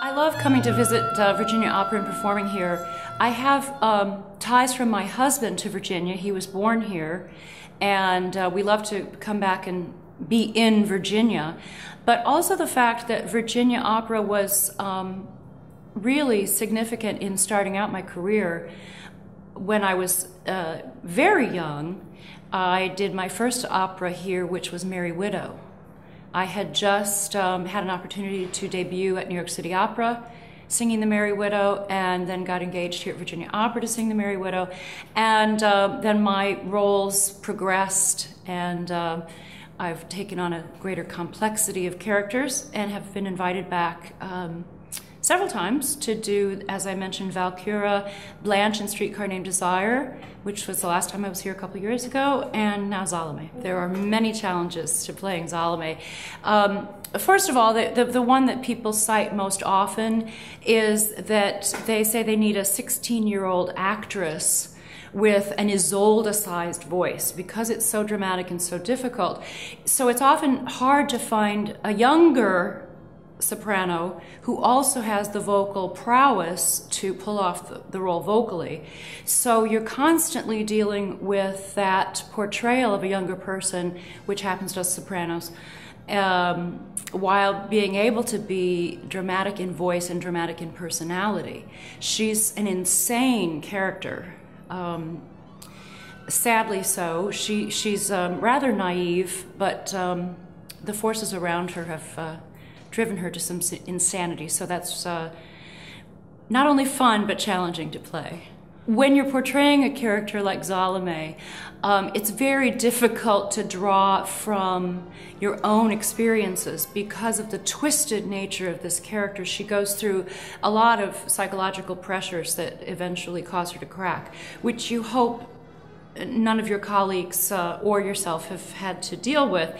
I love coming to visit Virginia Opera and performing here. I have ties from my husband to Virginia. He was born here, and we love to come back and be in Virginia. But also the fact that Virginia Opera was really significant in starting out my career. When I was very young, I did my first opera here, which was Merry Widow. I had just had an opportunity to debut at New York City Opera, singing The Merry Widow, and then got engaged here at Virginia Opera to sing The Merry Widow. And then my roles progressed, and I've taken on a greater complexity of characters and have been invited back several times to do, as I mentioned, Valkyra, Blanche in Streetcar Named Desire, which was the last time I was here a couple years ago, and now Salome. There are many challenges to playing Salome. First of all, the one that people cite most often is that they say they need a 16-year-old actress with an Isolde-sized voice because it's so dramatic and so difficult. So it's often hard to find a younger soprano who also has the vocal prowess to pull off the role vocally. So you're constantly dealing with that portrayal of a younger person, which happens to us sopranos, while being able to be dramatic in voice and dramatic in personality. She's an insane character. Sadly so. She's rather naive, but the forces around her have driven her to some insanity, so that's not only fun but challenging to play. When you're portraying a character like Salome, it's very difficult to draw from your own experiences because of the twisted nature of this character. She goes through a lot of psychological pressures that eventually cause her to crack, which you hope none of your colleagues or yourself have had to deal with.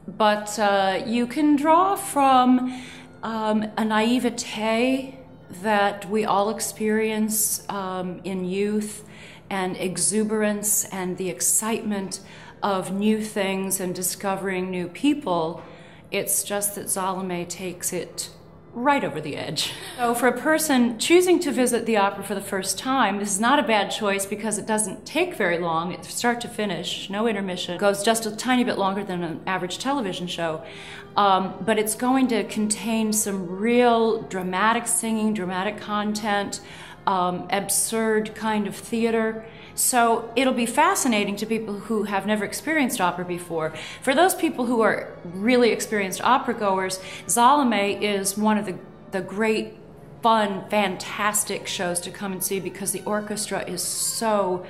But you can draw from a naivete that we all experience in youth, and exuberance and the excitement of new things and discovering new people. It's just that Salome takes it right over the edge. So for a person choosing to visit the opera for the first time, this is not a bad choice because it doesn't take very long. It's start to finish, no intermission. It goes just a tiny bit longer than an average television show. But it's going to contain some real dramatic singing, dramatic content, absurd kind of theater. So it'll be fascinating to people who have never experienced opera before. For those people who are really experienced opera goers, Salome is one of the great, fun, fantastic shows to come and see because the orchestra is so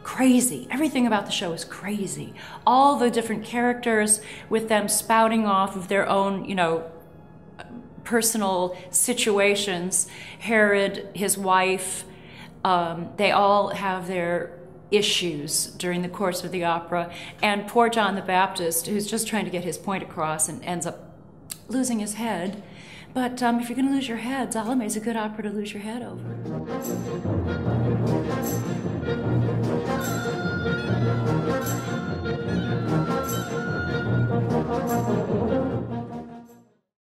crazy. Everything about the show is crazy. All the different characters with them spouting off of their own, you know, personal situations. Herod, his wife, they all have their issues during the course of the opera. And poor John the Baptist, who's just trying to get his point across and ends up losing his head. But if you're going to lose your head, Salome is a good opera to lose your head over.